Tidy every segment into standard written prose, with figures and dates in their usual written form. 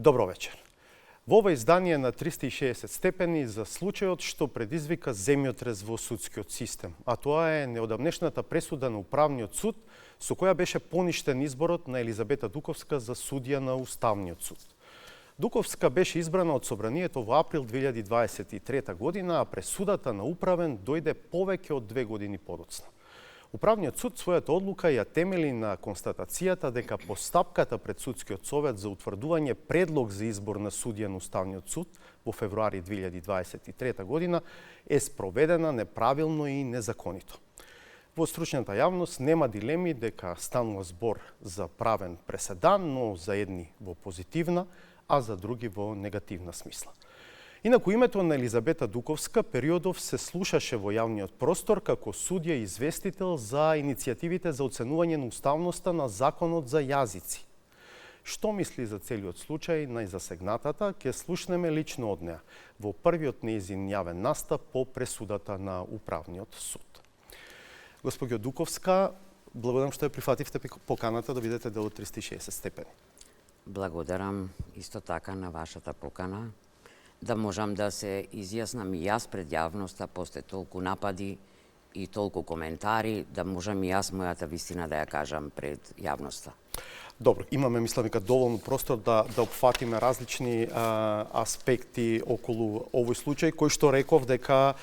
Добро вечер. Во ова издание на 360 степени за случајот што предизвика земјотрес во судскиот систем, а тоа е неодамнешната пресуда на Управниот суд со која беше поништен изборот на Елизабета Дуковска за судија на Уставниот суд. Дуковска беше избрана од собранието во април 2023 година, а пресудата на Управен дојде повеќе од 2 години подоцна. Управниот суд својата одлука ја темели на констатацијата дека постапката пред Судскиот совет за утврдување предлог за избор на судија на Уставниот суд во февруари 2023 година е спроведена неправилно и незаконито. Во стручната јавност нема дилеми дека станува збор за правен преседан, но за едни во позитивна, а за други во негативна смисла. Инаку името на Елизабета Дуковска периодов се слушаше во јавниот простор како судија и известител за иницијативите за оценување на уставноста на Законот за јазици. Што мисли за целиот случај најзасегнатата, ќе слушнеме лично од неа во првиот нејзин јавен настап по пресудата на Управниот суд. Госпоѓо Дуковска, благодарам што ја прифативте поканата да бидете дел од 360 степени. Благодарам исто така на вашата покана, да можам да се изјаснам и јас пред јавноста после толку напади и толку коментари, да можам и јас мојата вистина да ја кажам пред јавноста. Добро, имаме, мислам, дека доволно простор да опфатиме различни аспекти околу овој случај, кој што реков дека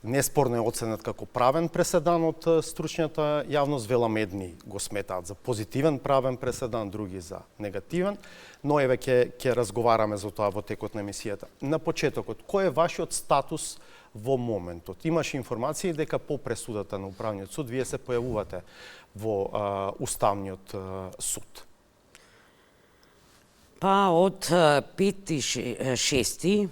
неспорно е оценет како правен преседан од стручната јавност, велам едни го сметаат за позитивен правен преседан, други за негативен, но еве ќе разговараме за тоа во текот на емисијата. На почетокот, кој е вашиот статус во моментот? Имаше информации дека по пресудата на Управниот суд вие се појавувате во Уставниот суд. Па од 5.6.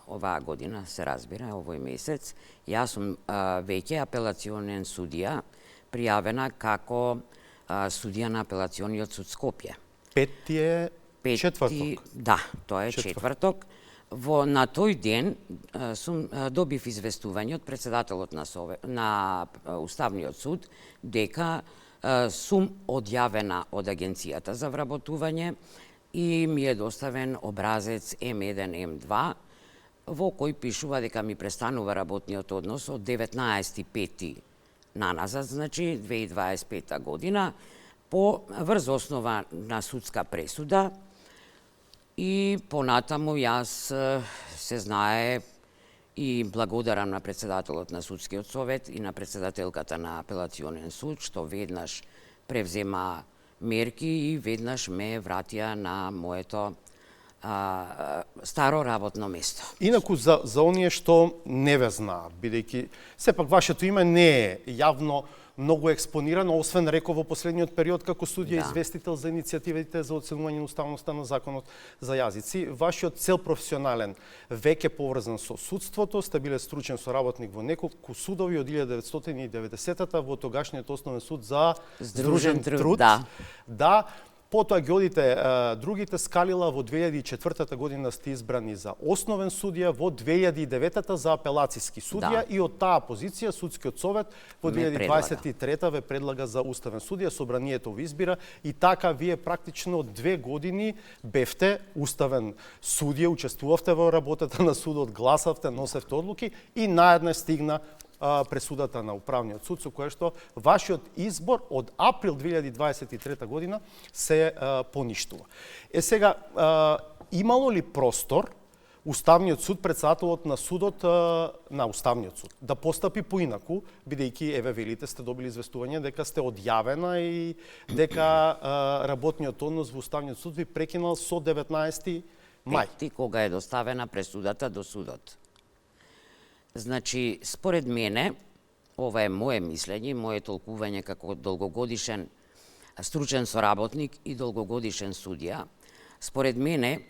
Оваа година, се разбира, овој месец, јас сум веќе апелационен судија, пријавена како судија на апелациониот суд Скопје. Петти е четврток? Да, тоа е четврток. На тој ден добив известување од председателот на Уставниот суд дека сум одјавена од Агенцијата за вработување и ми е доставен образец М1, М2, во кој пишува дека ми престанува работниот однос од 19.5. наназад, значи 2025 година, по врз основа на судска пресуда и понатаму јас се знае и благодарам на председателот на Судскиот совет и на председателката на апелационен суд што веднаш превзема мерки и веднаш ме вратија на моето старо работно место. Инаку за оние што не ве знаат, бидејќи сепак вашето име не е јавно многу експонирано, освен реков во последниот период како судија известител за иницијативите за оценување на уставноста на Законот за јазици. Вашиот цел професионален веќе поврзан со судството, сте биле стручен соработник во неколку судови од 1990-та во тогашниот основен суд за Здружен труд. Да. Потоа ги одите другите скалила, во 2004 година сте избрани за основен судија, во 2009 за апелациски судија и од таа позиција Судскиот совет во 2023 ве предлага за уставен судија, собранието ви избира и така вие практично 2 години бевте уставен судија, учествувавте во работата на судот, гласавте, носевте одлуки и наеднаш стигна пресудата на Управниот суд, со кое што вашиот избор од април 2023 година се поништува. Сега, имало ли простор Уставниот суд, председателот на судот на Уставниот суд, да постапи поинаку, бидејќи еве велите сте добили известување дека сте одјавена и дека работниот однос во Уставниот суд ви прекинал со 19 мај. Кога е доставена пресудата до судот. Значи, според мене, ова е моје мислење, моје толкување како долгогодишен стручен соработник и долгогодишен судија. Според мене,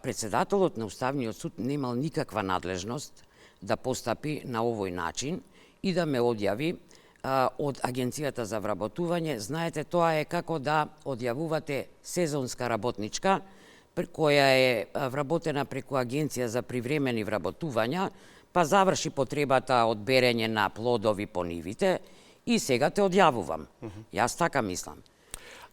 председателот на Уставниот суд немал никаква надлежност да постапи на овој начин и да ме одјави од Агенцијата за вработување. Знаете, тоа е како да одјавувате сезонска работничка, која е вработена преку Агенција за привремени вработувања, па заврши потребата од берење на плодови по нивите и сега те одјавувам. Јас така мислам.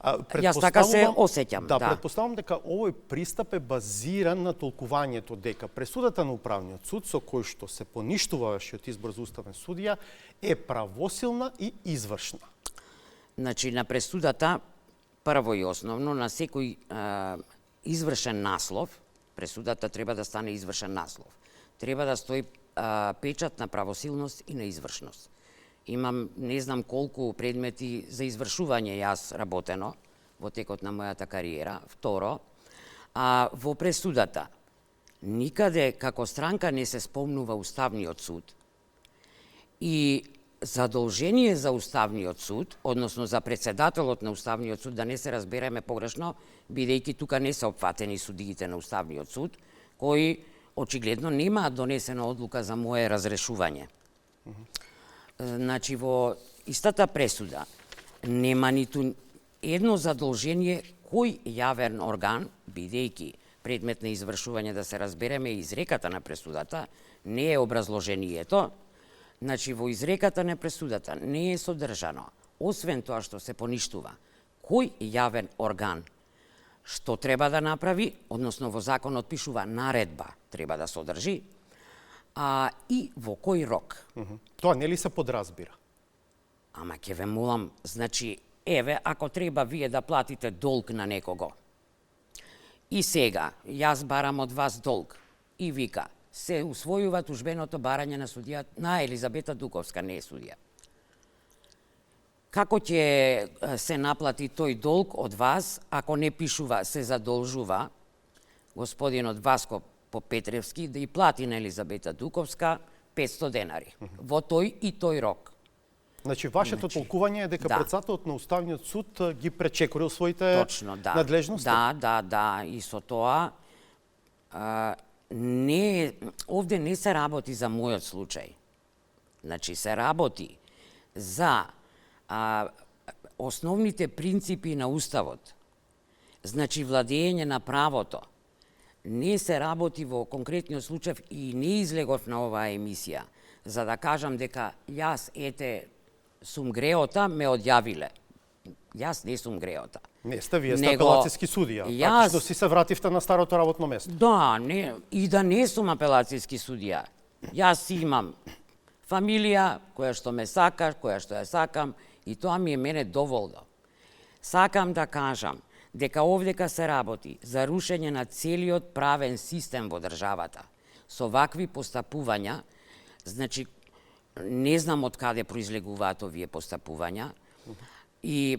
Јас така се осеќам. Да, претпоставувам дека овој пристап е базиран на толкувањето дека пресудата на управниот суд со кој што се поништува вашиот избор за уставен судија е правосилна и извршна. Значи, на пресудата, прво и основно, на секој извршен наслов, пресудата треба да стане извршен наслов. Треба да стои печат на правосилност и на извршност. Имам не знам колку предмети за извршување јас работено во текот на мојата кариера. Второ, во пресудата никаде како странка не се спомнува Уставниот суд и задолжение за Уставниот суд, односно за председателот на Уставниот суд, да не се разбереме погрешно, бидејќи тука не се опфатени судиите на Уставниот суд, кои очигледно немаат донесена одлука за мое разрешување. Значи, во истата пресуда нема ниту едно задолжение кој јавен орган, бидејќи предмет на извршување, да се разбереме, изреката на пресудата, не е образложението. Значи, во изреката на пресудата не е содржано, освен тоа што се поништува, кој јавен орган што треба да направи, односно во законот пишува наредба треба да содржи, и во кој рок. Тоа нели се подразбира? Ама ќе ве молам, значи, еве, ако треба вие да платите долг на некого, и сега, јас барам од вас долг, и вика, се усвојува тужбеното барање на судија, на Елизабета Дуковска, не е судија. Како ќе се наплати тој долг од вас, ако не пишува, се задолжува господинот Васко Попетревски да и плати на Елизабета Дуковска 500 денари, во тој и тој рок. Значи, вашето толкување е дека председателот на Уставниот суд ги пречекорил своите надлежности? Да, и со тоа овде не се работи за мојот случај. Значи, се работи за основните принципи на Уставот. Значи, владење на правото. Не се работи во конкретниот случај и не излегов на оваа емисија за да кажам дека јас, сум греота, ме одјавиле. Јас не сум греота. Не сте, вие сте апелацијски судија. Практично си се вративте на старото работно место. Да, и да не сум апелацијски судија. Јас имам фамилија која што ме сака, која што ја сакам, и тоа ми е мене доволно. Сакам да кажам дека овдека се работи за рушење на целиот правен систем во државата. Со вакви постапувања, значи, не знам од каде произлегуваат овие постапувања, и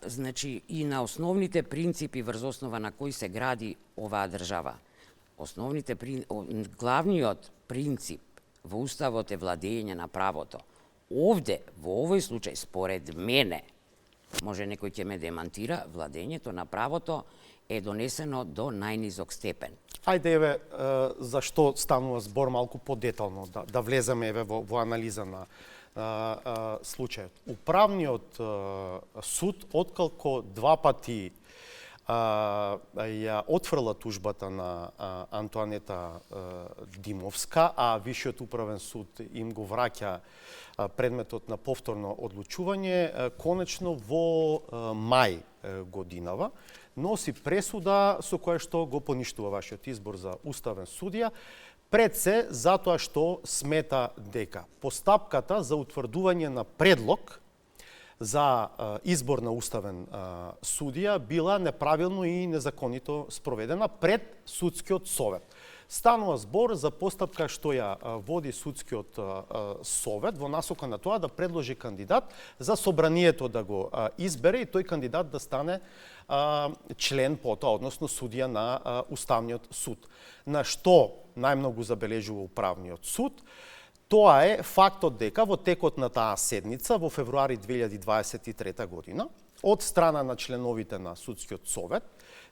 значи и на основните принципи врз основа на кои се гради оваа држава. Главниот принцип во Уставот е владење на правото. Овде, во овој случај, според мене, може некој ќе ме демантира, владењето на правото е донесено до најнизок степен. Ајде, еве, зашто станува збор малку подетално, да влеземе еве во анализа на случајот. Управниот суд, отколку два пати ја отфрла тужбата на Антоанета Димовска, а Висшиот управен суд им го враќа предметот на повторно одлучување, конечно во мај годинава носи пресуда со која што го поништува вашиот избор за уставен судија, пред се затоа што смета дека постапката за утврдување на предлог за избор на уставен судија била неправилно и незаконито спроведена пред судскиот совет. Станува збор за постапка што ја води судскиот совет во насока на тоа да предложи кандидат за собранието да го избере и тој кандидат да стане член потоа, односно судија на Уставниот суд. На што најмногу забележува Управниот суд, тоа е фактот дека во текот на таа седница во февруари 2023 година од страна на членовите на судскиот совет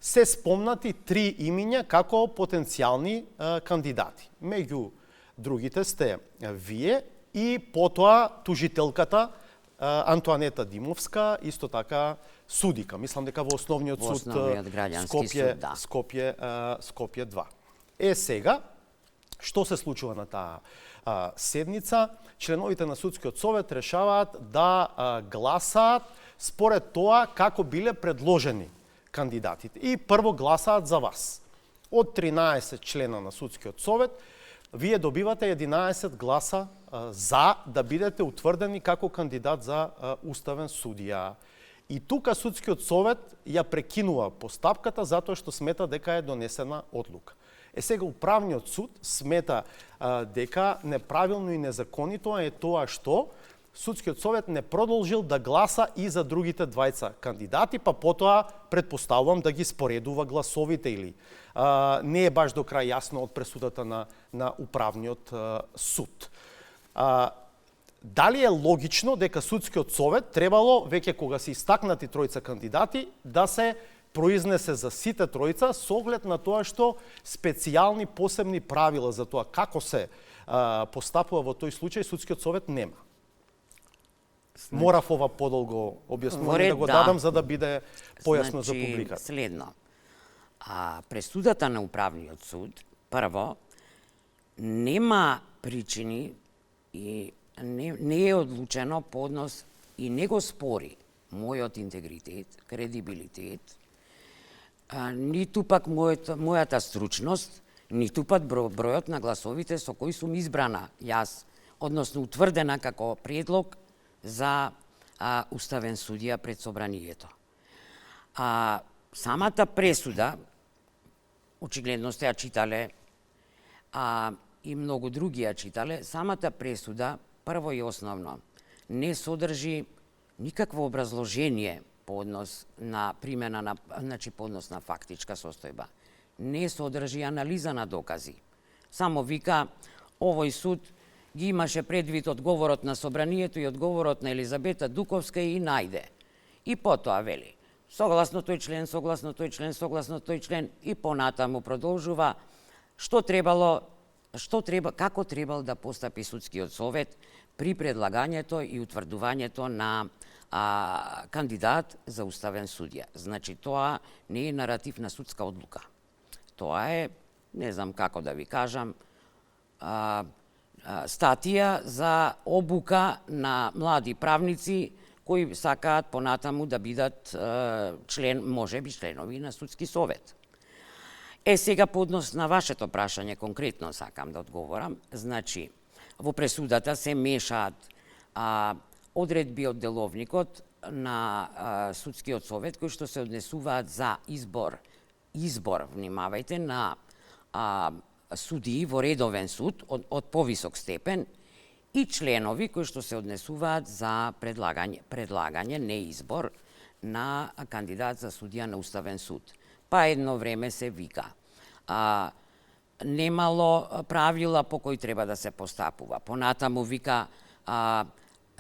се спомнати 3 имиња како потенцијални кандидати. Меѓу другите сте вие и потоа тужителката Антоанета Димовска, исто така судика. Мислам дека во Основниот суд Скопје 2. Сега, што се случува на таа седница? Членовите на судскиот совет решаваат да гласаат според тоа како биле предложени кандидатите. И прво гласаат за вас. Од 13 члена на Судскиот совет, вие добивате 11 гласа за да бидете утврдени како кандидат за уставен судија. И тука Судскиот совет ја прекинува постапката затоа што смета дека е донесена одлука. Сега управниот суд смета дека неправилно и незаконито е тоа што Судскиот совет не продолжил да гласа и за другите двајца кандидати, па потоа предпоставувам да ги споредува гласовите или не е баш до крај јасно од пресудата на управниот суд. Дали е логично дека Судскиот совет требало, веќе кога се истакнати тројца кандидати, да се произнесе за сите тројца со оглед на тоа што специјални посебни правила за тоа како се постапува во тој случај Судскиот совет нема. Морав ова подолго објаснување да го дадам за да биде појасно за публиката. Следно. Пресудата на управниот суд прво нема причини и не е одлучено по однос и не го спори мојот интегритет, кредибилитет, ниту пак мојата стручност, ниту пак бројот на гласовите со кои сум избрана јас, односно утврдена како предлог за уставен судија пред собранието. Самата пресуда, очигледно сте ја читале, и многу други ја читале, самата пресуда, прво и основно, не содржи никакво образложение по однос на примена на, значи по однос на фактичка состојба. Не содржи анализа на докази. Само вика, овој суд ги имаше предвид одговорот на собранието и одговорот на Елизабета Дуковска и најде. И потоа вели, согласно тој член, согласно тој член, согласно тој член, и понатаму продолжува како требал да постапи Судскиот совет при предлагањето и утврдувањето на кандидат за уставен судија. Значи, тоа не е наратив на судска одлука. Тоа е, не знам како да ви кажам, статија за обука на млади правници кои сакаат понатаму да бидат можеби членови на Судски совет. Сега по однос на вашето прашање, конкретно сакам да одговорам. Значи, во пресудата се мешаат одредби од деловникот на Судскиот совет кои што се однесуваат за избор, внимавајте, на судии во редовен суд од повисок степен и членови кои што се однесуваат за предлагање, не избор, на кандидат за судија на уставен суд. Па едно време се вика, немало правила по кои треба да се постапува. Понатаму вика,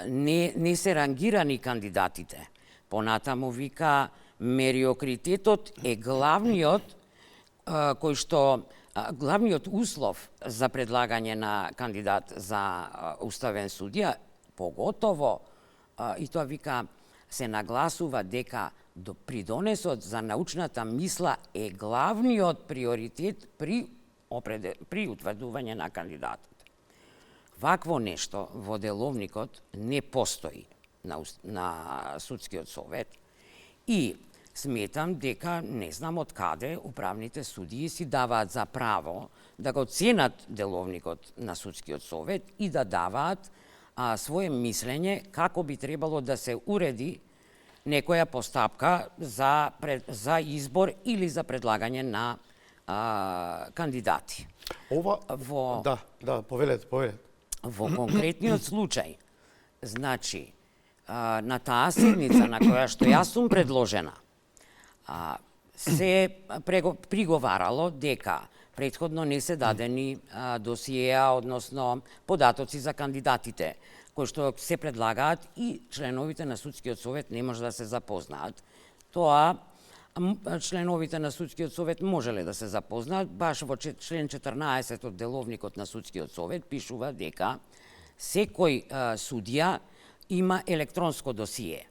не се рангирани кандидатите. Понатаму вика, мериокритетот е главниот главниот услов за предлагање на кандидат за уставен судија, поготово, и тоа вика, се нагласува дека придонесот за научната мисла е главниот приоритет при утврдување на кандидатот. Вакво нешто во деловникот не постои на Судскиот совет и сметам дека не знам од каде управните судии си даваат за право да го ценат деловникот на Судскиот совет и да даваат свое мислење како би требало да се уреди некоја постапка за избор или за предлагање на кандидати. Повелете. Во конкретниот случај, значи, на таа седница на која што јас сум предложена, се приговарало дека претходно не се дадени досиеа, односно податоци за кандидатите, кои што се предлагаат и членовите на Судскиот совет не може да се запознаат. Тоа членовите на Судскиот совет можеле да се запознаат, баш во член 14 од деловникот на Судскиот совет пишува дека секој судија има електронско досие.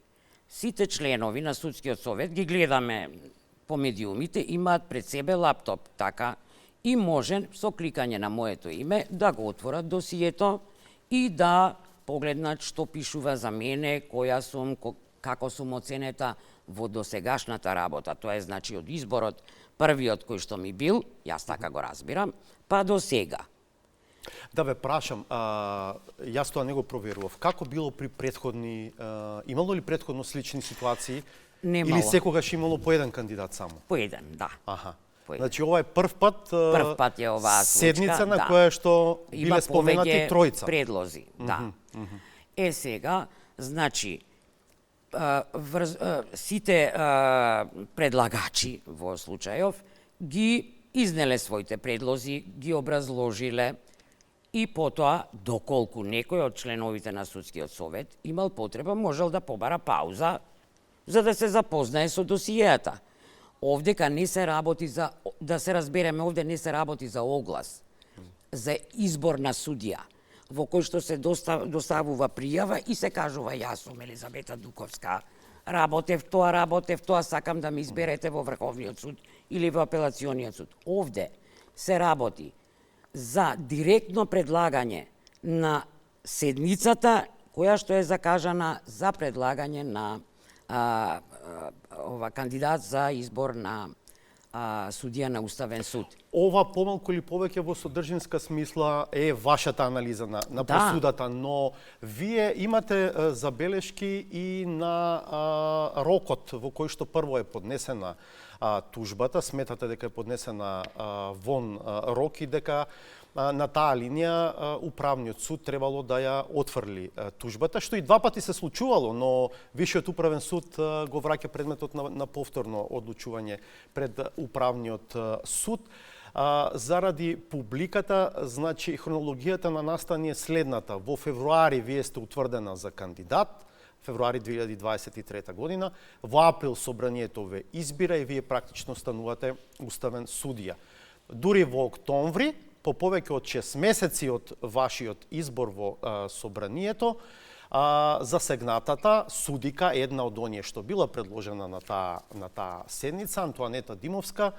Сите членови на Судскиот совет, ги гледаме по медиумите, имаат пред себе лаптоп, така, и може со кликање на моето име да го отворат досието и да погледнат што пишува за мене, која сум, како сум оценета во досегашната работа, тоа е значи од изборот, првиот кој што ми бил, јас така го разбирам, па до сега. Да ве прашам, јас тоа не го проверував. Како било при претходни, имало ли претходно слични ситуации? Немало. Или секогаш имало по еден кандидат само? По еден, да. Аха. По еден. Значи ова е прв пат е оваа случка, седница на да. која што биле споменати повеќе тројца. предлози, да. Сега, значи, сите предлагачи во случајов ги изнеле своите предлози, ги образложиле и потоа, доколку некој од членовите на Судскиот совет имал потреба, можел да побара пауза за да се запознае со досијата. Овдека не се работи за, да се разбереме, овде не се работи за оглас, за избор на судија, во кој што се доставува пријава и се кажува јас сум Елизавета Дуковска, работев тоа, сакам да ме изберете во Врховниот суд или во Апелациониот суд. Овде се работи за директно предлагање на седницата која што е закажана за предлагање на кандидат за избор на судија на Уставен суд. Ова помалку или повеќе во содржинска смисла е вашата анализа на пресудата, но вие имате забелешки и на рокот во кој што прво е поднесена тужбата, сметате дека е поднесена вон рок и дека на таа линија управниот суд требало да ја отфрли тужбата, што и два пати се случувало, но Висшиот управен суд го враќа предметот на повторно одлучување пред управниот суд. Заради публиката, значи хронологијата на настани е следната. Во февруари вие сте утврдена за кандидат, февруари 2023 година, во април собранието ве избира и вие практично станувате уставен судија. Дури во октомври, по повеќе од 6 месеци од вашиот избор во собранието, засегнатата судика, една од оние што била предложена на таа седница, Антоанета Димовска,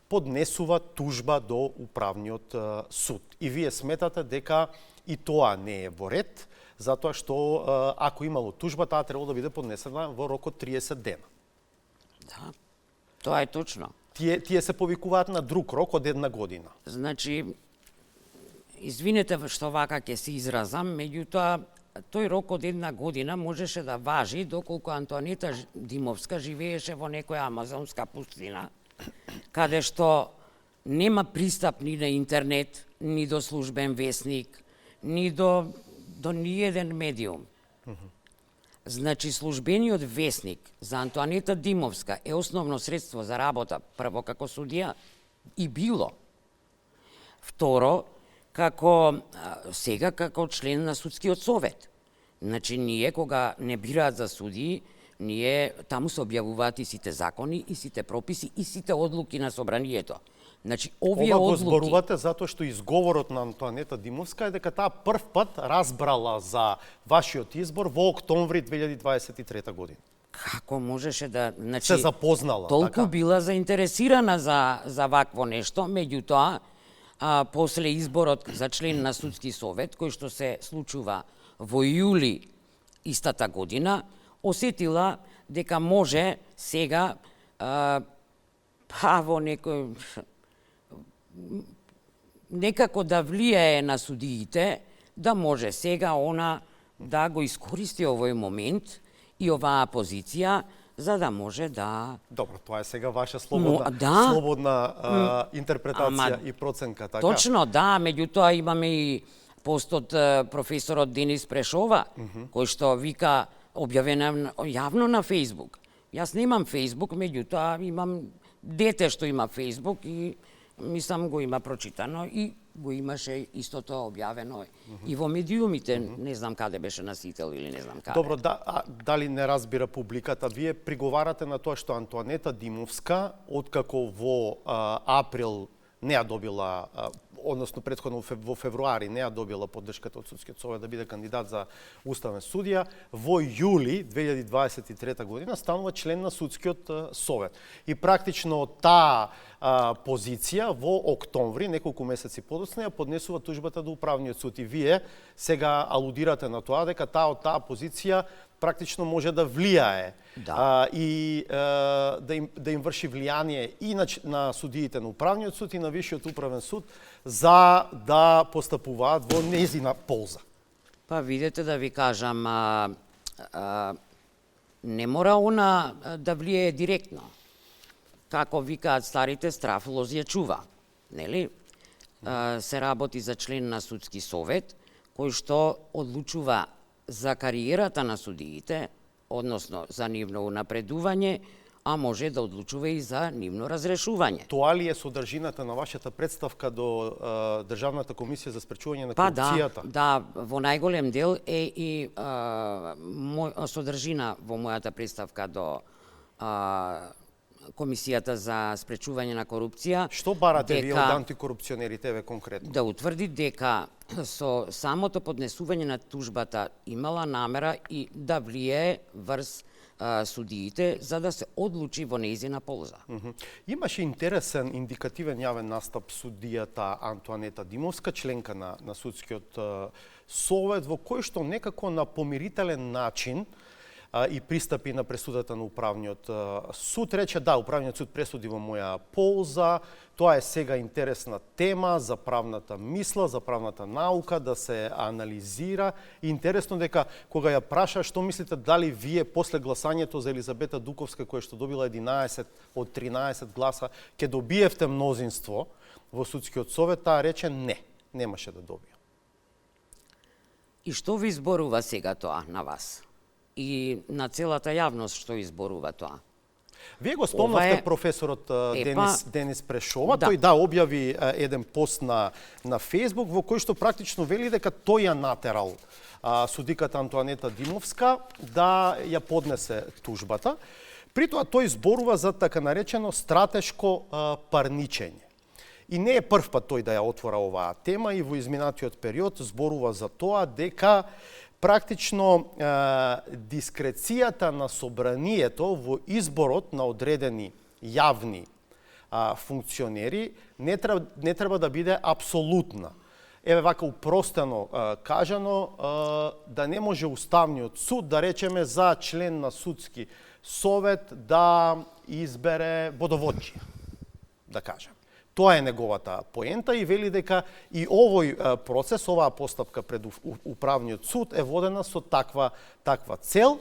поднесува тужба до управниот суд. И вие сметате дека и тоа не е во ред, затоа што ако имало тужба, таа требало да биде поднесена во рок од 30 дена. Да, тоа е точно. Тие се повикуваат на друг рок од 1 година. Значи, извинете што вака ќе се изразам, меѓутоа тој рок од 1 година можеше да важи доколку Антоанета Димовска живееше во некоја амазонска пустина, каде што нема пристап ни на интернет, ни до службен весник, ни до ниеден медиум. Значи, службениот весник за Антоанета Димовска е основно средство за работа, прво како судија и било. Второ, сега како член на Судскиот совет. Значи, ние кога не бираат за судии, таму се објавуваат и сите закони, и сите прописи, и сите одлуки на собранието. Значи, овие ова го одлуки... зборувате затоа што изговорот на Антоанета Димовска е дека таа прв пат разбрала за вашиот избор во октомври 2023 година. Како можеше да... Значи, се запознала, толку така? била заинтересирана за вакво нешто, меѓутоа, после изборот за член на Судски совет, кој што се случува во јули истата година, осетила дека може сега во некако да влијае на судиите, да може сега она да го искористи овој момент и оваа позиција, за да може да... Добро, тоа е сега ваша слободна интерпретација и проценка, така? Точно, да, меѓутоа имаме и пост од професорот Денис Прешова, кој што вика објавена јавно на Facebook. Јас немам Facebook, меѓутоа имам дете што има Facebook и мислам го има прочитано и го имаше истото објавено и во медиумите, не знам каде беше носител или не знам каде. Добро, дали не разбира публиката, вие приговарате на тоа што Антоанета Димовска, откако во април не ја добила, односно претходно во февруари не ја добила поддршката од Судскиот совет да биде кандидат за уставен судија, во јули 2023 година станува член на Судскиот совет. И практично таа позиција во октомври, неколку месеци подоцна, ја поднесува тужбата до управниот суд. И вие сега алудирате на тоа дека таа позиција практично може да влијае Да. и да им врши влијание и на судиите на управниот суд и на Висшиот управен суд за да постапуваат во нејзина полза. Па видете да ви кажам, не мора она да влијае директно. Како викаат старите, страф лоз ја чува, нели? Се работи за член на судски совет, кој што одлучува за кариерата на судиите, односно за нивно унапредување, а може да одлучува и за нивно разрешување. Тоа ли е содржината на вашата представка до Државната комисија за спречување на Па корупцијата? да, во најголем дел е и содржина во мојата представка до Комисијата за спречување на корупција. Што барате вие од антикорупционерите, еве конкретно? Да утврди дека со самото поднесување на тужбата имала намера и да влијае врз судиите за да се одлучи во нејзина полза. Имаше интересен индикативен јавен настап судијата Антуанета Димовска, членка на судскиот совет, во кој што некако на помирителен начин и пристапи на пресудата на управниот суд. Рече, да, управниот суд пресуди во моја полза, тоа е сега интересна тема за правната мисла, за правната наука, да се анализира. И интересно дека, кога ја праша, што мислите, дали вие после гласањето за Елизабета Дуковска, која што добила 11 од 13 гласа, ќе добиевте мнозинство во судскиот совет, таа рече не, немаше да добија. И што ви зборува сега тоа на вас? И на целата јавност што изборува тоа. Вие го спомнавте професорот Денис Прешова, да. Тој објави еден пост на Facebook во кој што практично вели дека тој ја натерал судиката Антуанета Димовска да ја поднесе тужбата. При тоа тој зборува за така наречено стратешко парничење. И не е прв пат тој да ја отвора оваа тема, и во изминатиот период зборува за тоа дека практично дискрецијата на собранието во изборот на одредени јавни функционери не треба да биде апсолутна. Еве вака упростено кажано, да не може Уставниот суд да речеме за член на судски совет да избере водовоđија, да кажем. Тоа е неговата поента и вели дека и овој процес, оваа постапка пред управниот суд е водена со таква цел.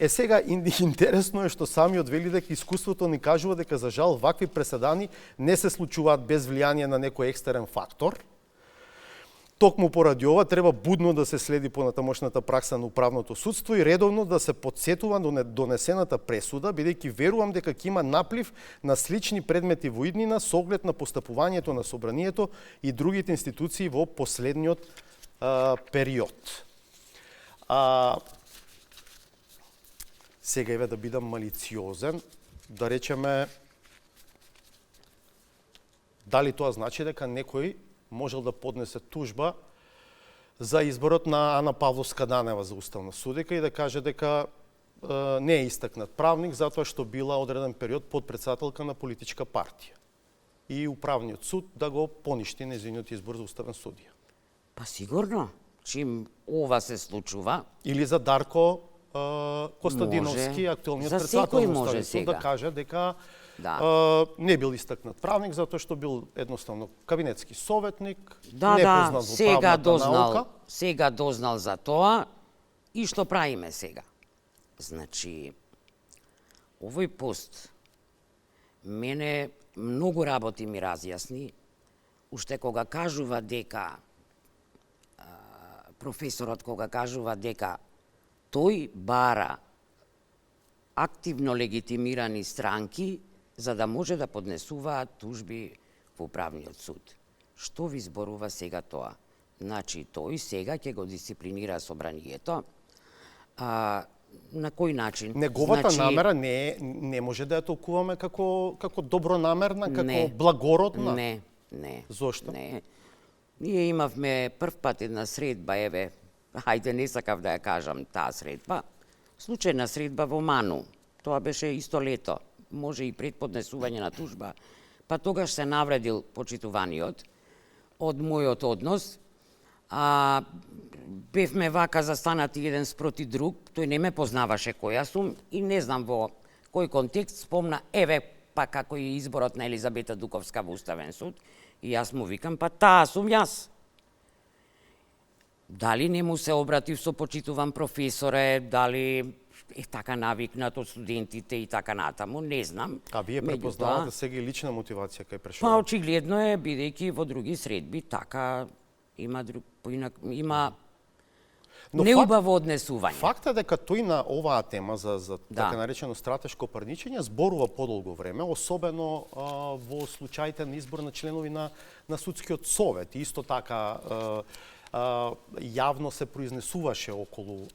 Сега интересно е што самиот вели дека искуството ни кажува дека за жал вакви преседани не се случуваат без влијание на некој екстерен фактор. Токму поради ова треба будно да се следи понатамошната пракса на управното судство и редовно да се потсетува до донесената пресуда, бидејќи верувам дека ќе има наплив на слични предмети во иднина со оглед на постапувањето на собранието и другите институции во последниот период. Сега еве да бидам малициозен, да речеме, дали тоа значи дека некој можел да поднесе тужба за изборот на Ана Павловска-Данева за уставна судика и да каже дека не е истакнат правник затоа што била одреден период подпредседателка на политичка партија. И управниот суд да го поништи нејзиниот избор за уставен судија. Па сигурно, чим ова се случува. Или за Дарко Костадиновски, актуелниот председател на Уставниот суд, да каже дека не бил истакнат правник, затоа што бил едноставно кабинетски советник, непознат во правната наука. Сега дознал за тоа и што правиме сега? Значи, овој пост мене многу работи ми разјасни, уште кога кажува дека професорот кога кажува дека тој бара активно легитимирани странки за да може да поднесуваат тужби во управниот суд. Што ви зборува сега тоа? Значи, тој сега ќе го дисциплинира собранието. На кој начин? Неговата намера не може да ја толкуваме како добронамерна, како благородна? Не. Зошто? Не. Ние имавме прв пат една средба, еве, хајде не сакав да ја кажам таа средба, случајна средба во Ману. Тоа беше исто лето, може и пред поднесување на тужба, па тогаш се навредил почитуваниот од мојот однос, Бевме вака застанати еден спроти друг, тој не ме познаваше која сум и не знам во кој контекст спомна, еве па како е изборот на Елизабета Дуковска во Уставен суд, и јас му викам, па таа сум јас. Дали не му се обратив со почитуван професоре, дали е така навикнат од студентите и така натаму, не знам. А вие препознавате сега и лична мотивација кај Па прешување? очигледно е, бидејќи во други средби така има има Но неубаво однесување. Фактот дека тој на оваа тема за Да. така наречено стратешко парничење зборува подолго време, особено во случаите на избор на членови на судскиот совет. И исто така јавно се произнесуваше околу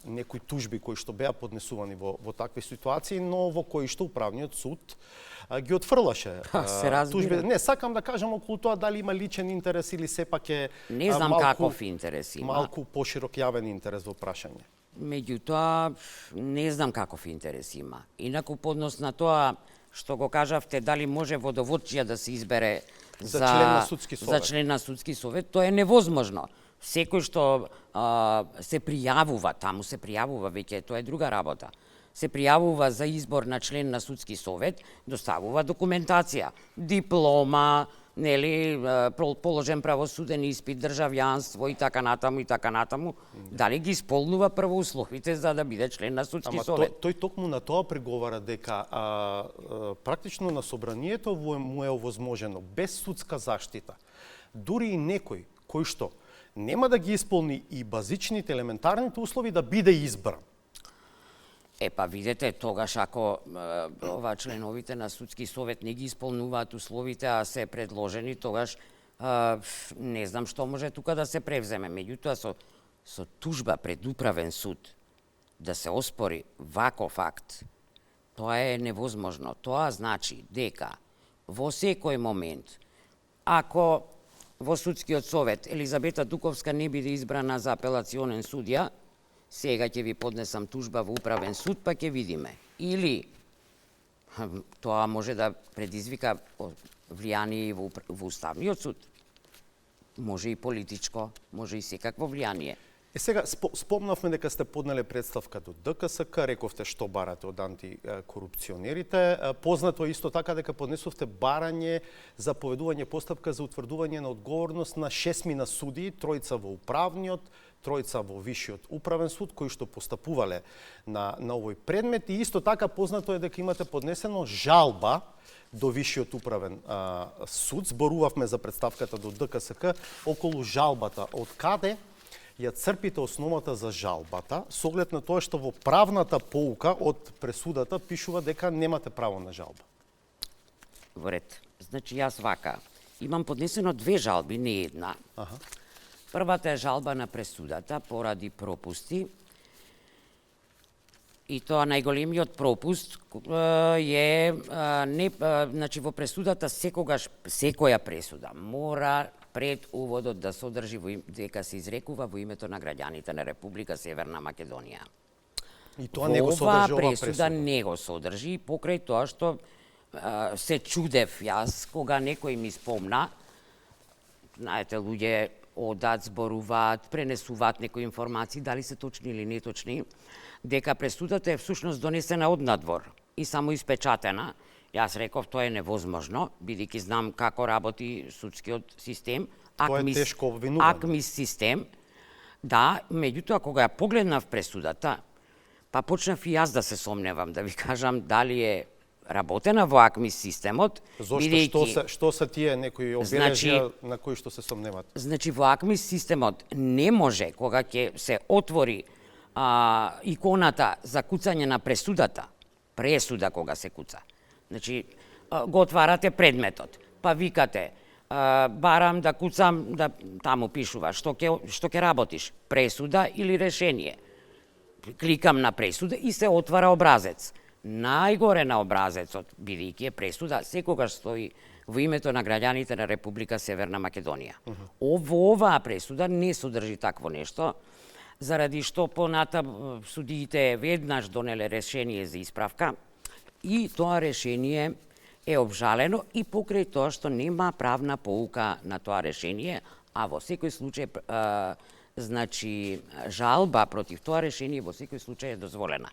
некои тужби кои што беа поднесувани во такви ситуации, но во кои што управниот суд ги отфрлаше Се разбира. Не, сакам да кажам околу тоа дали има личен интерес или сепак е Не знам каков интерес има. малку поширок јавен интерес во прашање. Меѓутоа, не знам каков интерес има. Инаку по однос на тоа што го кажавте, дали може водоводчија да се избере За член на судски совет. За член на судски совет, тоа е невозможно. Секој што се пријавува, таму се пријавува веќе, тоа е друга работа. Се пријавува за избор на член на судски совет, доставува документација, диплома, нели, положен правосуден испит, државјанство и така натаму, дали ги исполнува прво условите за да биде член на судски совет. Тој токму на тоа приговара дека практично на собранието му е овозможено без судска заштита, дури и некој кој што нема да ги исполни и базичните елементарните услови да биде избран. Па видете, тогаш ако ова членовите на судски совет не ги исполнуваат условите, а се предложени, тогаш не знам што може тука да се превземе. Меѓутоа со тужба пред управен суд да се оспори ваков акт, тоа е невозможно. Тоа значи дека во секој момент, ако во судскиот совет Елизабета Дуковска не биде избрана за апелационен судија, сега ќе ви поднесам тужба во управен суд, па ќе видиме. Или тоа може да предизвика влијание во Уставниот суд. Може и политичко, може и секакво влијание. Сега, спомнавме дека сте поднале представка до ДКСК, рековте што барате од антикорупционерите. Познато е исто така дека поднесовте барање за поведување постапка за утврдување на одговорност на 6 судии, тројца во управниот, тројца во Вишиот управен суд, кои што постапувале на овој предмет. И исто така познато е дека имате поднесено жалба до Вишиот управен суд. Зборувавме за представката до ДКСК околу жалбата. Од каде ја црпите основата за жалбата, со оглед на тоа што во правната поука од пресудата пишува дека немате право на жалба? Во ред. Значи, јас вака, имам поднесено 2 жалби, не една. Првата е жалба на пресудата поради пропусти. И тоа најголемиот пропуст е значи во пресудата секоја пресуда мора пред уводот да содржи дека се изрекува во името на граѓаните на Република Северна Македонија. И тоа не го содржи ова пресуда не го содржи, покрај тоа што се чудев јас кога некој ми спомна, знаете, луѓе одат, зборуваат, пренесуваат некои информации, дали се точни или неточни, дека пресудата е всушност донесена од надвор и само испечатена. Јас реков, тоа е невозможно, бидејќи знам како работи судскиот систем. Тоа е тешко обвинување. АКМИС систем. Да, меѓутоа, кога ја погледнав пресудата, па почнав и јас да се сомневам, да ви кажам дали е работена во АКМИС системот. Зошто, што се тие некои обележја на кои што се сомневат? Значи, во АКМИС системот не може, кога ќе се отвори иконата за куцање на пресудата, пресуда кога се куца, значи, го отварате предметот, па викате, барам да куцам, да таму пишува, што ќе работиш, пресуда или решение. Кликам на пресуда и се отвара образец. Најгоре на образецот, бидејќи е пресуда, секогаш стои во името на граѓаните на Република Северна Македонија. Во оваа пресуда не содржи такво нешто, заради што понатаму судиите веднаш донеле решение за исправка и тоа решение е обжалено и покрај тоа што нема правна поука на тоа решение, а во секој случај значи жалба против тоа решение во секој случај е дозволена.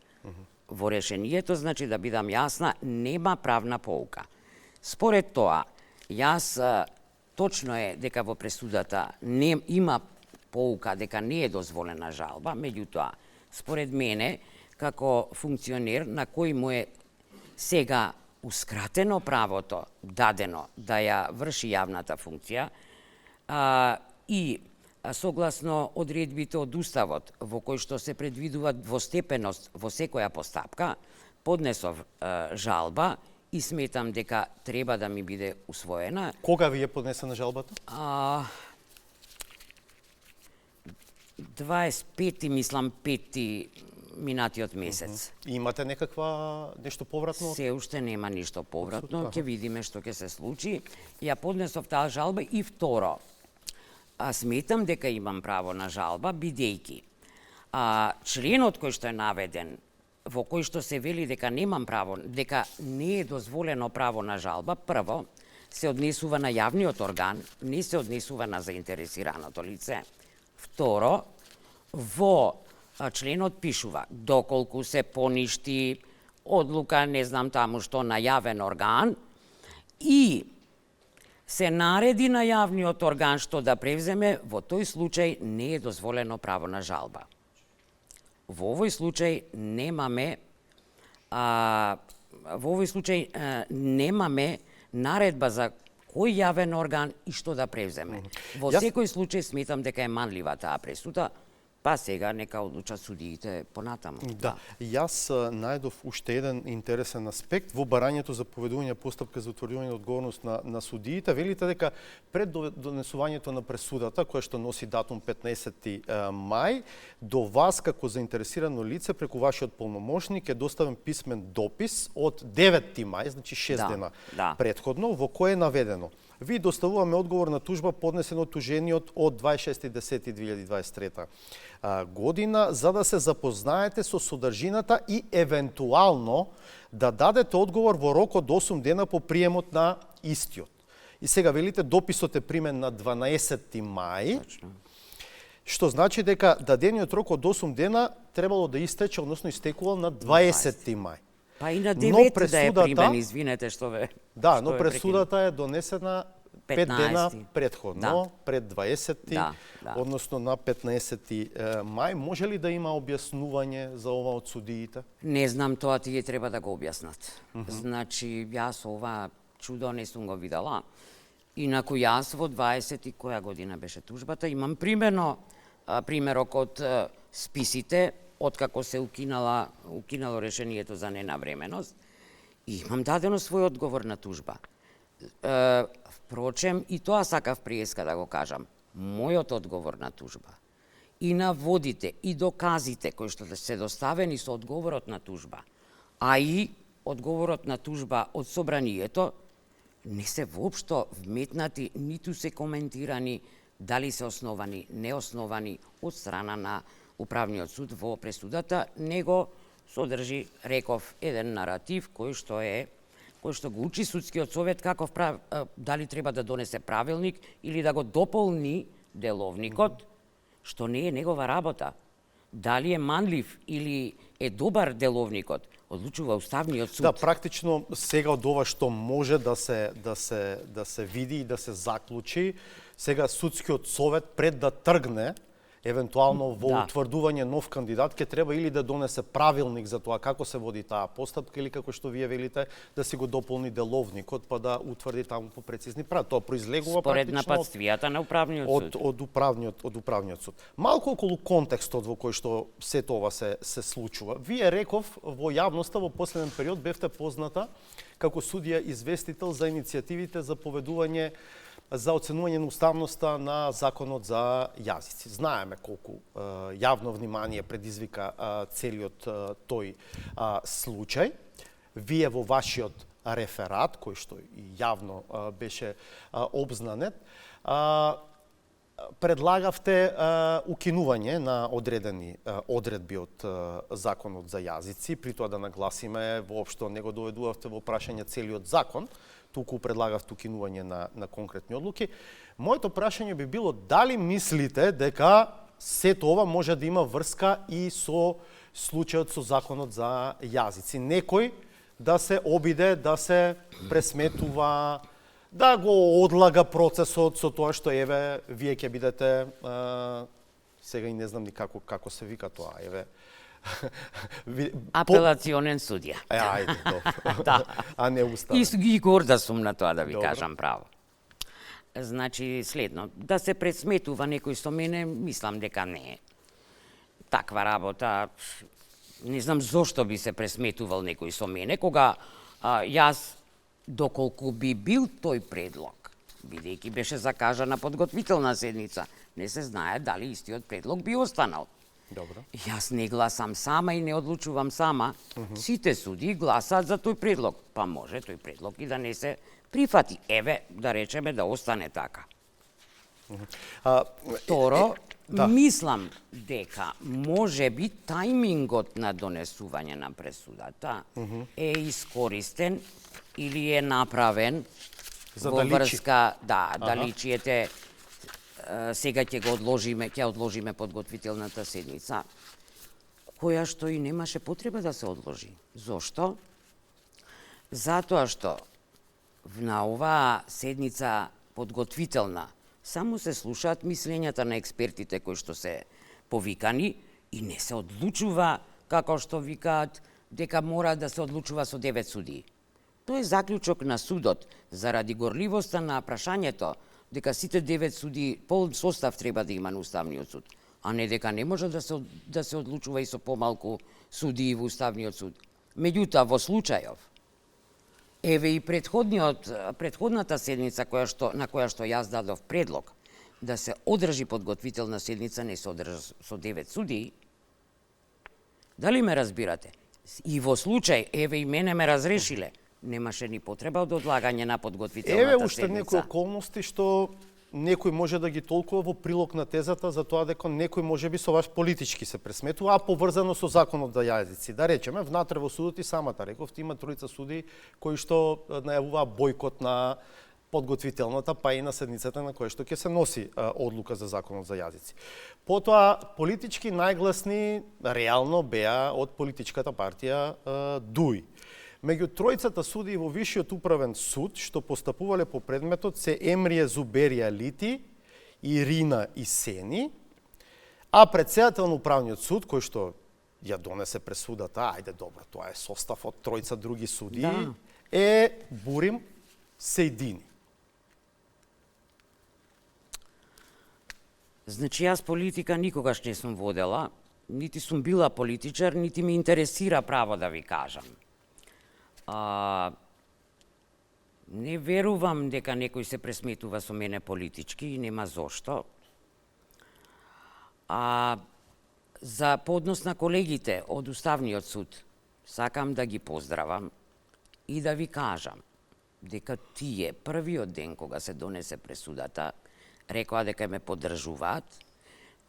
Во решението, значи да бидам јасна, нема правна поука. Според тоа, јас точно е дека во пресудата има поука дека не е дозволена жалба, меѓутоа, според мене, како функционер на кој му е сега ускратено правото дадено да ја врши јавната функција и согласно одредбите од Уставот во кој што се предвидува двостепеност во секоја постапка, поднесов жалба и сметам дека треба да ми биде усвоена. Кога ви е поднесена жалбата? 25 мислам 5 минатиот месец. И имате нешто повратно? Се уште нема ништо повратно, ќе видиме што ќе се случи. Ја поднесов таа жалба и второ, сметам дека имам право на жалба, бидејќи членот кој што е наведен, во кој што се вели дека немам право, дека не е дозволено право на жалба, прво, се однесува на јавниот орган, не се однесува на заинтересираното лице. Второ, во членот пишува, доколку се поништи одлука, не знам таму што, на јавен орган и се нареди на јавниот орган што да превземе, во тој случај не е дозволено право на жалба. Во овој случај немаме наредба за кој јавен орган и што да превземе. Во секој случај сметам дека е манлива таа пресуда, па сега нека одлучат судиите понатаму. Да, јас најдов уште еден интересен аспект во барањето за поведување постапка за утврдување на одговорност на судиите. Велите дека пред донесувањето на пресудата, која што носи датум 15 мај, до вас како заинтересирано лице преку вашиот полномошник е доставен писмен допис од 9 мај, значи 6 дена претходно, во кој е наведено: ви доставуваме одговор на тужба поднесена од тужениот од 26.10.2023 година, за да се запознаете со содржината и евентуално да дадете одговор во рок од 8 дена по приемот на истиот. И сега велите дописот е примен на 12 мај, што значи дека дадениот рок од 8 дена требало да истече, односно истекувал на 20 мај. Па и на 9 да е примен, извинете што ве. Да, но пресудата е донесена 5 дена предходно, пред 20, односно на 15 мај. Може ли да има објаснување за ова од судиите? Не знам, тоа тие треба да го објаснат. Значи, јас ова чудо не сум го видела. Инаку јас во 20 и која година беше тужбата, имам примерок од списите, откако се укинало решението за ненавременост, и имам дадено свој одговор на тужба. Впрочем, и тоа сакав приеска да го кажам. Мојот одговор на тужба и наводите и доказите кои што се доставени со одговорот на тужба, а и одговорот на тужба од собранието, не се воопшто вметнати, ниту се коментирани дали се основани, неосновани од страна на Управниот суд во пресудата, него содржи, реков, еден наратив кој што го учи судскиот совет дали треба да донесе правилник или да го дополни деловникот, што не е негова работа. Дали е манлив или е добар деловникот, одлучува Уставниот суд. Да, практично сега од ова што може да се види и да се заклучи, сега судскиот совет пред да тргне евентуално во утврдување нов кандидат, ќе треба или да донесе правилник за тоа како се води таа постапка, или како што вие велите, да си го дополни деловникот, па да утврди таму по прецизни правила. Тоа произлегува според нападствијата на Управниот суд. Од Управниот суд. Малку околу контекстот во кој што сето ова се случува. Вие, реков, во јавноста во последен период бевте позната како судија известител за иницијативите за поведување за оценување на уставноста на законот за јазици. Знаеме колку јавно внимание предизвика целиот тој случај. Вие во вашиот реферат, кој што и јавно беше обзнанет, предлагавте укинување на одредени одредби од законот за јазици, при тоа да нагласиме, воопшто не го доведувавте во прашање целиот закон, туку предлагавте укинување на конкретни одлуки. Моето прашање би било дали мислите дека сето ова може да има врска и со случајот со законот за јазици. Некој да се обиде, да се пресметува, да го одлага процесот со тоа што еве вие ќе бидете сега и не знам ни како се вика тоа, еве апелационен судија. Ајде, добро. Да. А не уставен. И горда сум на тоа да ви Добро. кажам право. Значи следно, да се пресметува некој со мене, мислам дека не е. Таква работа, не знам зошто би се пресметувал некој со мене, кога јас, доколку би бил тој предлог, бидејќи беше закажана подготвителна седница, не се знае дали истиот предлог би останал. Добро. Јас не гласам сама и не одлучувам сама. Сите суди гласаат за тој предлог. Па може тој предлог и да не се прифати. Еве, да речеме да остане така. Второ, да. мислам дека може би тајмингот на донесување на пресудата е искористен или е направен За во да личи. врска, да личи сега ќе одложиме подготвителната седница, која што и немаше потреба да се одложи. Зошто? Затоа што на оваа седница подготвителна само се слушаат мислењата на експертите кои што се повикани и не се одлучува, како што викаат, дека мора да се одлучува со 9 судии. Тоа е заклучок на судот заради горливоста на прашањето дека сите 9 судии, полн состав треба да има на Уставниот суд, а не дека не може да се одлучува и со помалку судии во Уставниот суд. Меѓутоа, во случајов, еве и претходната седница на која што јас дадов предлог да се одржи подготвителна седница, не се одржа со 9 судии, дали ме разбирате? И во случај, еве и мене ме разрешиле, немаше ни потреба од одлагање на подготвителната Еве седница. уште некои околности што некој може да ги толкува во прилог на тезата за тоа дека некој можеби со ваш политички се пресметува, а поврзано со законот за јазици. Да речеме, внатре во судот и самата рековте има тројца суди кои што најавуваа бојкот на подготвителната, па и на седницата на која што ќе се носи одлука за законот за јазици. Потоа, политички најгласни реално беа од политичката партија ДУИ. Меѓу тројцата судии во Вишиот управен суд што постапувале по предметот се Емрие Зуберија Лити, Ирина Исени, а председател на управниот суд кој што ја донесе пресудата, ајде добро, тоа е состав од тројца други судии, е Бурим Сејдини. Значи, јас политика никогаш не сум водела, нити сум била политичар, нити ме интересира право да ви кажам. Не верувам дека некој се пресметува со мене политички и нема зошто. За поднос на колегите од Уставниот суд, сакам да ги поздравам и да ви кажам дека тие првиот ден кога се донесе пресудата, рекоа дека ме поддржуваат.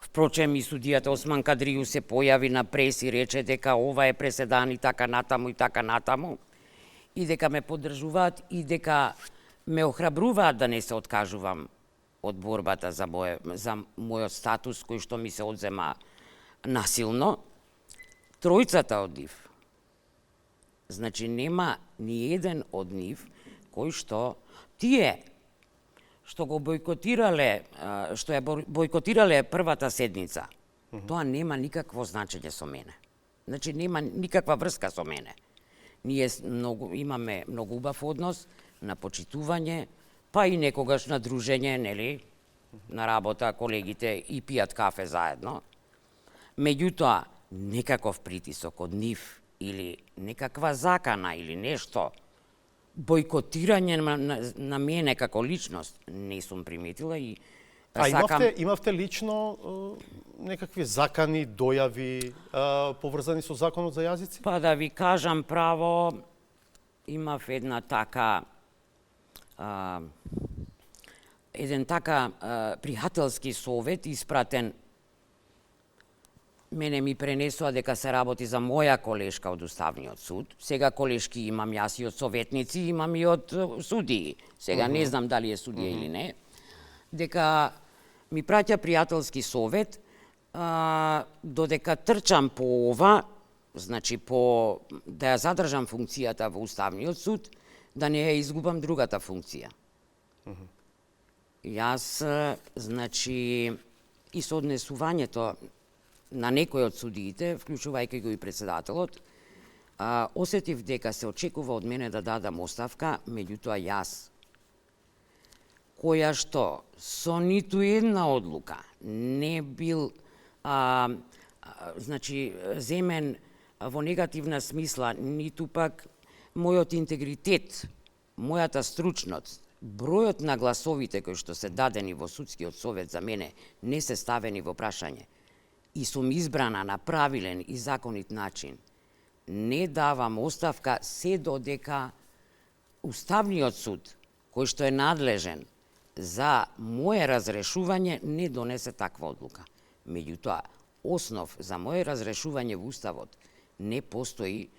Впрочем, и судијата Осман Кадрију се појави на прес и рече дека ова е преседан и така натаму, и дека ме поддржуваат и дека ме охрабруваат да не се откажувам од борбата за мојот статус кој што ми се одзема насилно. Тројцата од нив, значи нема ни еден од нив кој што тие што го бојкотирале, што ја бојкотирале првата седница, тоа нема никакво значење со мене. Значи нема никаква врска со мене. Ние имаме многу убав однос на почитување, па и некогаш на дружење, нели, на работа колегите и пијат кафе заедно. Меѓутоа, некаков притисок од нив или некаква закана или нешто, бојкотирање на мене како личност, не сум приметила и сакам... имавте лично некакви закани, дојави поврзани со законот за јазици? Па да ви кажам право, имав еден така пријателски совет испратен. Мене ми пренесоа дека се работи за моја колешка од Уставниот суд. Сега колешки имам јас и од советници, имам и од судии. Сега не знам дали е судија или не. дека ми праќа пријателски совет, додека трчам по ова, значи по да ја задржам функцијата во Уставниот суд, да не ја изгубам другата функција. Јас, значи, и со однесувањето на некој од судиите, вклучувајќи го и председателот, осетив дека се очекува од мене да дадам оставка, меѓутоа јас, која што со ниту една одлука не бил значи земен во негативна смисла, ниту пак мојот интегритет, мојата стручност, бројот на гласовите кои што се дадени во судскиот совет за мене не се ставени во прашање и сум избрана на правилен и законит начин, не давам оставка се додека Уставниот суд, кој што е надлежен за моје разрешување, не донесе таква одлука. Меѓутоа, основ за моје разрешување во Уставот не постои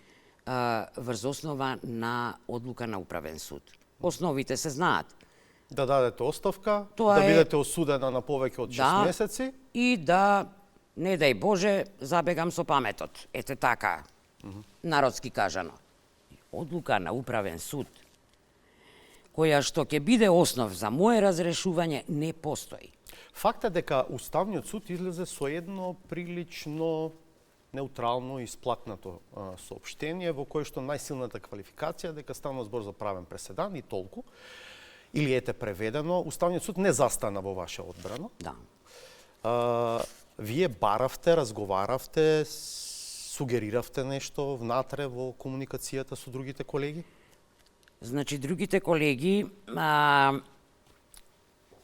врз основа на одлука на Управен суд. Основите се знаат. Да дадете оставка, Тоа да е- бидете осудена на повеќе од 6 месеци. И да, не дај Боже, забегам со паметот. Ете така, народски кажано. Одлука на Управен суд, која што ќе биде основ за моје разрешување, не постои. Факт е дека Уставниот суд излезе со едно прилично неутрално и сплакнато соопштение во кое што најсилната квалификација дека станува збор за правен преседан и толку. Или ете преведено, Уставниот суд не застана во ваша одбрана. Да. Вие баравте, разговаравте, сугериравте нешто внатре во комуникацијата со другите колеги? Значи, другите колеги,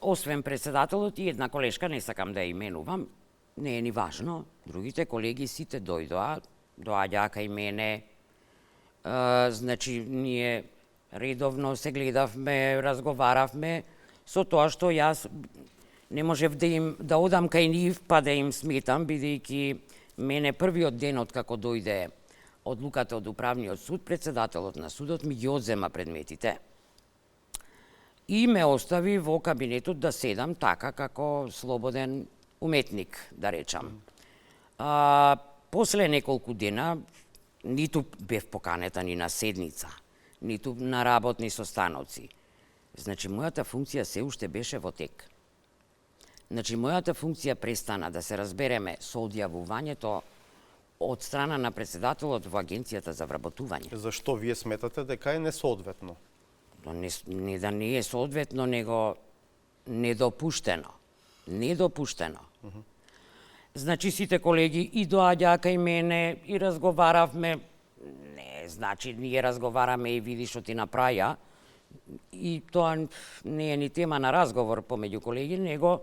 освен председателот и една колешка, не сакам да ја именувам, не е ни важно, другите колеги сите доаѓаа кај мене, значи, ние редовно се гледавме, разговаравме, со тоа што јас не можев да одам кај нив, па да им сметам, бидејќи мене првиот ден од како дојде одлуката од Управниот суд, председателот на судот ми ги одзема предметите и ме остави во кабинетот да седам така како слободен уметник, да речам. После неколку дена, ниту бев поканета ни на седница, ниту на работни состаноци. Значи, мојата функција се уште беше во тек. Значи, мојата функција престана, да се разбереме, со одјавувањето од страна на председателот во Агенцијата за вработување. Зашто вие сметате дека е несоодветно? Не да не е соодветно, него недопуштено. Недопуштено. Значи, сите колеги и доаѓаа кај мене и разговаравме. Не, значи, ние разговараме и види што ти направија. И тоа не е ни тема на разговор помеѓу колеги, него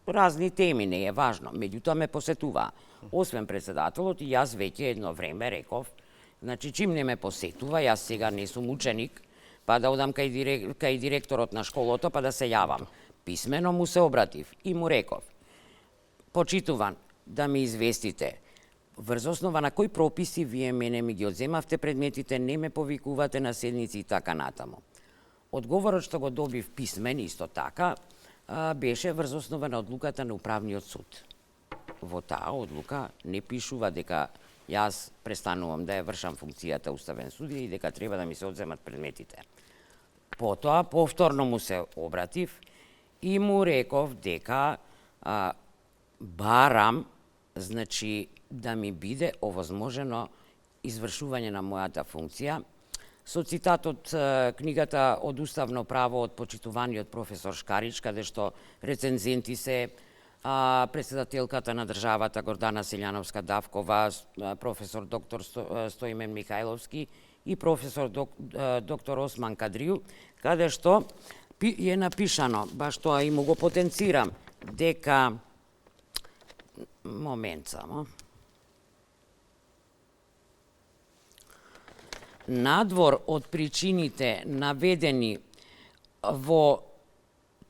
разни теми, не е важно. Меѓутоа ме посетуваа. Освен председателот, и јас веќе едно време реков, значи, чим не ме посетува, јас сега не сум ученик, па да одам кај директорот на школото, па да се јавам. Писмено му се обратив и му реков: почитуван, да ми известите, врз основа на кои прописи вие мене ми ги одземавте предметите, не ме повикувате на седници и така натаму. Одговорот што го добив писмен исто така, беше врз основа на одлуката на Управниот суд. Во таа одлука не пишува дека јас престанувам да ја вршам функцијата уставен судија и дека треба да ми се одземат предметите. Потоа, повторно му се обратив и му реков дека барам, значи, да ми биде овозможено извршување на мојата функција, со цитат од книгата од Уставно право од почитуваниот професор Шкарич, каде што рецензенти се председателката на државата Гордана Селјановска-Давкова, професор доктор Стоимен Михајловски и професор доктор Осман Кадрију, каде што е напишано, баш тоа и му го потенцирам, дека момент само. Надвор од причините наведени во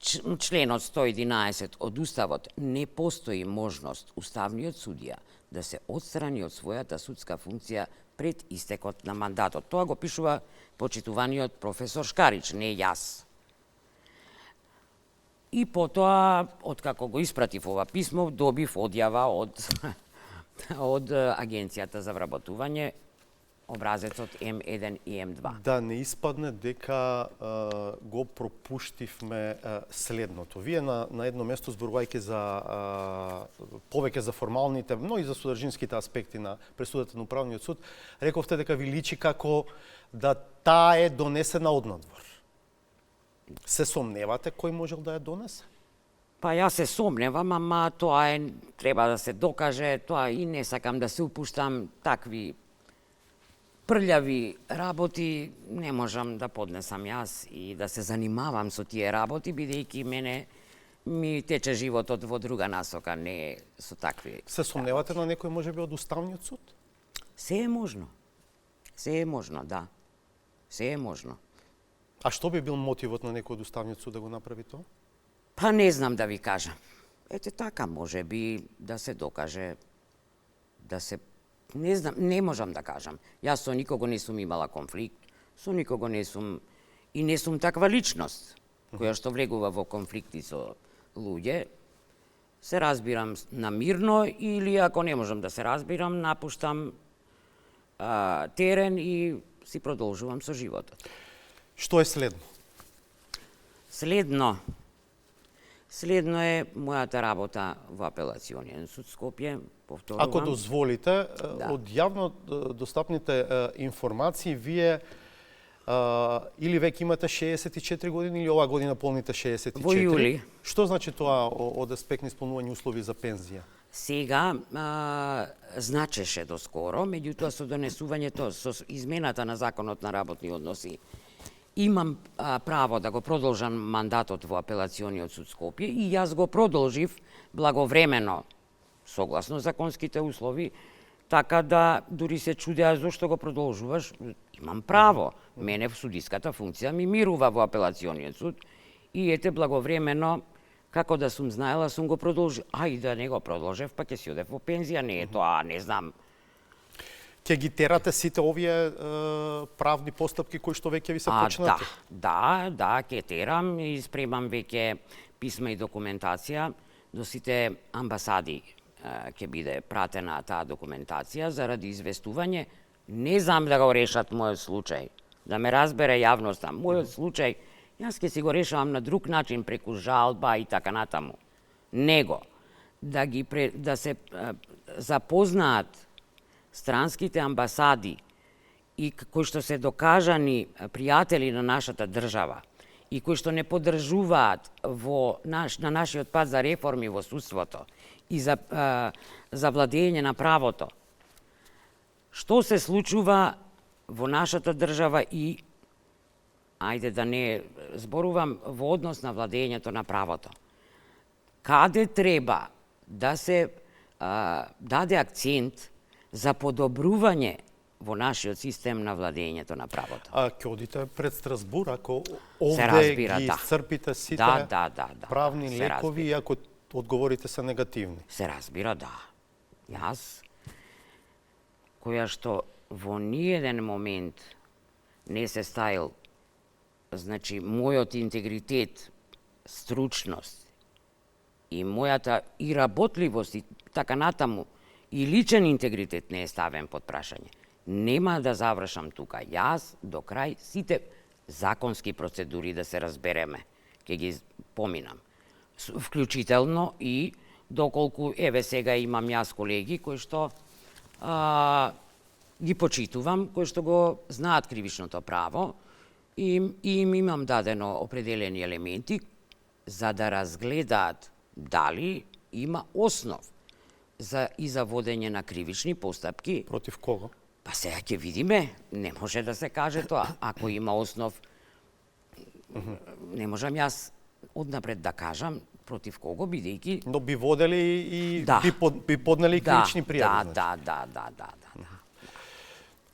членот 111 од Уставот, не постои можност Уставниот судија да се отстрани од својата судска функција пред истекот на мандатот. Тоа го пишува почитуваниот професор Шкарич, не јас. И потоа, откако го испратив ова писмо, добив одјава од Агенцијата за вработување, образецот М1 и М2. Да не испадне дека го пропуштивме следното. Вие на едно место, зборувајќи за повеќе за формалните, но и за содржинските аспекти на пресудата на управниот суд, рековте дека ви личи како да таа е донесена однадвор. Се сомневате кој можел да ја донесе? Па јас се сомневам, ама тоа треба да се докаже, тоа и не сакам да се упуштам такви прљави работи, не можам да поднесам јас и да се занимавам со тие работи, бидејќи мене ми тече животот во друга насока, не со такви. Се сомневате на некој можеби од Уставниот суд? Се е можно. Се е можно, да. Се е можно. А што би бил мотивот на некој од Уставниот суд да го направи тоа? Па не знам да ви кажам. Ете така, може би да се докаже, да се... Не знам, не можам да кажам. Јас со никого не сум имала конфликт, со никого не сум... И не сум таква личност, која што влегува во конфликти со луѓе. Се разбирам намирно или ако не можам да се разбирам, напуштам терен и си продолжувам со животот. Што е следно? Следно е мојата работа во апелационен суд Скопје, повторувам. Ако дозволите, од јавно достапните информации, вие или веќе имате 64 години или оваа година полните 64? Во јули. Што значи тоа од аспект на исполнување услови за пензија? Сега значеше доскоро, меѓутоа со донесувањето, со измената на Законот на работни односи, имам право да го продолжам мандатот во апелациониот суд Скопје и јас го продолжив благовремено, согласно законските услови, така да дури се чудеа зошто го продолжуваш. Имам право. Мене судиската функција ми мирува во апелациониот суд и ете благовремено, како да сум знаела, сум го продолжил. А и да не го продолжев, па ќе си одев во пензија, не е тоа, не знам. Ќе ги терате сите овие правни постапки кои што веќе ви се почнати? Да, ќе терам и спремам веќе писма и документација до сите амбасади ќе биде пратена таа документација заради известување. Не знам да го решат мојот случај, да ме разбере јавноста. Мојот случај, јас ќе си го решавам на друг начин, преку жалба и така натаму. Него, да се запознаат странските амбасади и кои што се докажани пријатели на нашата држава и кои што не поддржуваат на нашиот пат за реформи во судството и за владење на правото, што се случува во нашата држава и, ајде да не зборувам, во однос на владењето на правото. Каде треба да се даде акцент за подобрување во нашиот систем на владењето на правото. А ќе одите пред Страсбур, ако овде ги исцрпите сите правни лекови, и ако одговорите се негативни? Се разбира, да. Јас, која што во ниеден момент не се стаил, значи, мојот интегритет, стручност и мојата и работливост и така натаму, и личен интегритет не е ставен под прашање. Нема да завршам тука. Јас до крај сите законски процедури, да се разбереме, ќе ги поминам. Вклучително и доколку, еве сега имам јас колеги кои што ги почитувам, кои што го знаат кривичното право и им имам дадено определени елементи за да разгледаат дали има основ за водење на кривични постапки. Против кого? Па сега ќе видиме, не може да се каже тоа. Ако има основ, не можам јас однапред да кажам против кого, бидејќи... Но би водели и би поднели кривични пријави. Да.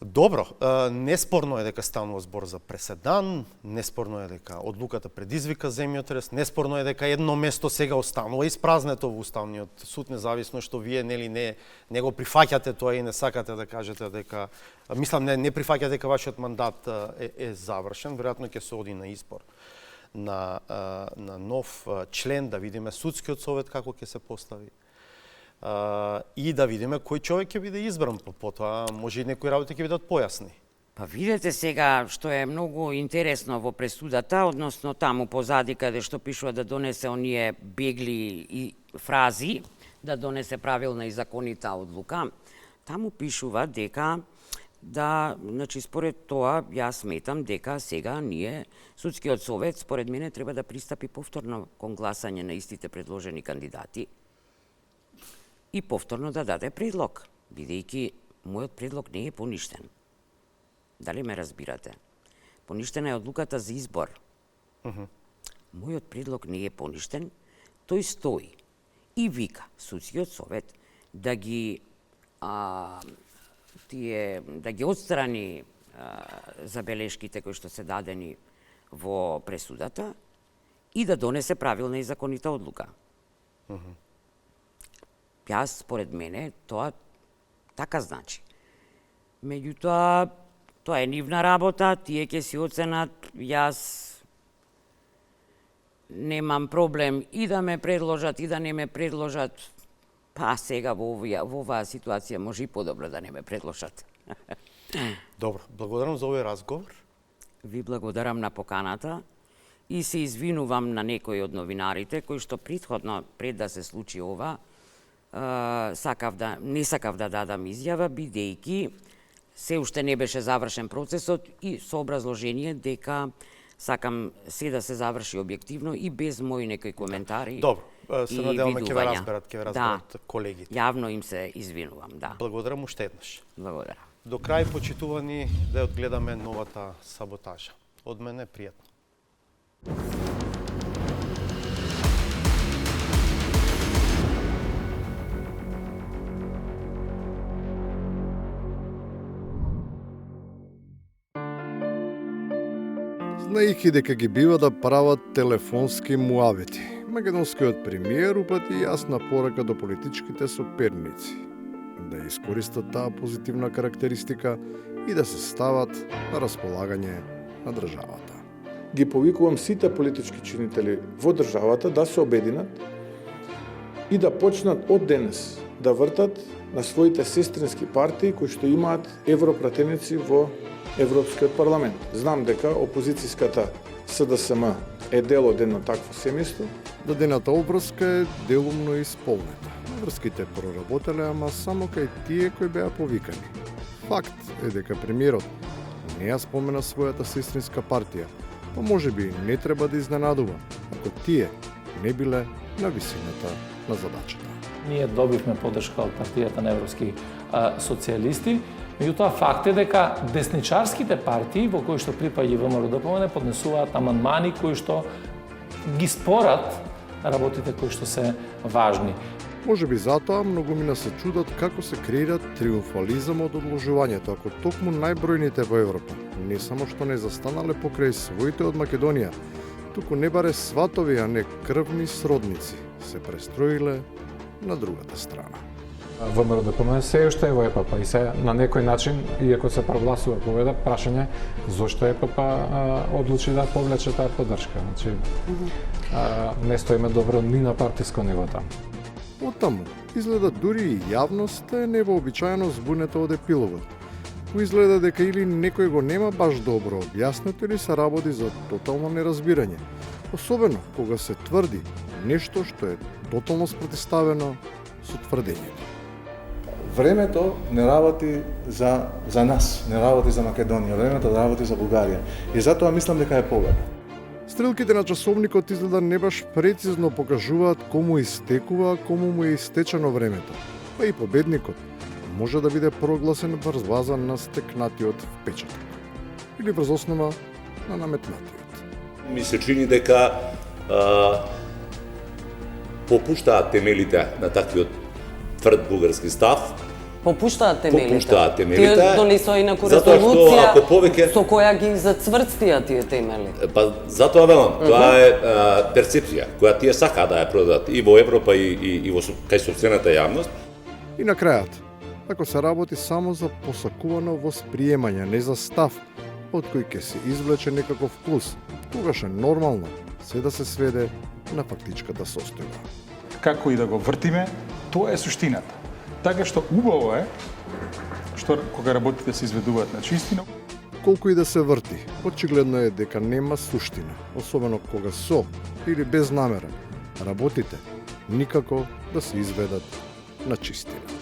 Добро, неспорно е дека станува збор за преседан, неспорно е дека одлуката предизвика земјотрес, неспорно е дека едно место сега останува испразнето во Уставниот суд, независно што вие не го прифаќате тоа и не сакате да кажете дека, мислам, не прифаќате дека вашиот мандат е завршен, веројатно ќе се оди на избор. на нов член, да видиме судскиот совет како ќе се постави. И да видиме кој човек ќе биде избран по тоа, може и некои работи ќе бидат појасни. Па видете сега што е многу интересно во пресудата, односно таму позади каде што пишува да донесе оние бегли и фрази, да донесе правилна и законита одлука, таму пишува дека значи според тоа јас сметам дека сега ние судскиот совет според мене треба да пристапи повторно кон гласање на истите предложени кандидати и повторно да даде предлог, бидејќи мојот предлог не е поништен. Дали ме разбирате? Поништена е одлуката за избор. Мојот предлог не е поништен, тој стои и вика судскиот совет да ги отстрани забелешките кои што се дадени во пресудата и да донесе правилна и законита одлука. Јас, според мене, тоа така значи. Меѓутоа, тоа е нивна работа, тие ќе си оценат, јас немам проблем и да ме предложат и да не ме предложат. Па сега во оваа ситуација може и подобро да не ме предложат. Добро, благодарам за овој разговор. Ви благодарам на поканата и се извинувам на некои од новинарите кои што претходно, пред да се случи ова, не сакав да дадам изјава, бидејќи се уште не беше завршен процесот и со образложение дека сакам се да се заврши објективно и без мои некои коментари. Добро, се надевам ќе ве разберат колегите. Јавно им се извинувам, да. Благодарам уште еднаш. Благодарам. До крај, почитувани, да одгледаме новата саботажа. Од мене пријатно. Знаејќи дека ги бива да прават телефонски муавети, македонскиот премиер упати јасна порака до политичките соперници да искористат таа позитивна карактеристика и да се стават на располагање на државата. Ги повикувам сите политички чинители во државата да се обединат и да почнат од денес да вртат на своите сестрински партии кои што имаат европратеници во Европскиот парламент. Знам дека опозицијската СДСМ е дел од едно такво семејство. Дадената обврска е делумно исполнета. Врските проработеле, ама само кај тие кои беа повикани. Факт е дека премиерот не ја спомена својата сестринска партија, па можеби не треба да изненадува ако тие не биле на висината на задачата. Ние добивме поддршка од партијата на европски социјалисти, меѓутоа факт е дека десничарските партии во кои што припаѓа ВМРО-ДПМН поднесуваат амандмани кои што ги спорат работите кои што се важни. Можеби затоа многумина се чудат како се креира триумфализам од одложувањето, ако токму најбројните во Европа не само што не застанале покрај своите од Македонија, туку не баре сватови, а не крвни сродници, се престроиле на другата страна. ВМРО-ДПМН се уште е во ЕПП и се на некој начин, иако се прогласува победа, прашање зошто ЕПП одлучи да повлече таа поддршка. Значи, не стоиме добро ни на партиско ниво таму. Оттаму, изгледа дури и јавноста е невообичаено збунета од епилогот. Изгледа дека или некој го нема баш добро објаснето или се работи за тотално неразбирање. Особено кога се тврди нешто што е тотално спротивставено со тврдењето. Времето не работи за нас, не работи за Македонија, времето работи за Бугарија. И затоа мислам дека е победа. Стрелките на часовникот изгледа не баш прецизно покажуваат кому истекува, кому му е истечено времето. Па и победникот може да биде прогласен врз база на стекнатиот впечаток или врз основа на наметнатиот. Ми се чини дека попуштаат темелите на таквиот тврд бугарски став. Попуштаат темелите. Тие донесоа инаку резолуција повеќе со која ги зацврстија тие темели. Па затоа велам, тоа е перцепција која тие сакаат да ја продадат и во Европа и во кај сопствената јавност. И на крајот, ако се работи само за посакувано восприемање, не за став од кој ќе се извлече некаков плюс, тогаш е нормално се да се сведе на фактичката состојба. Како и да го вртиме, тоа е суштината. Така што убаво е што кога работите се изведуваат на чистина. Колку и да се врти, очигледно е дека нема суштина, особено кога со или без намера работите никако да се изведат на чистина.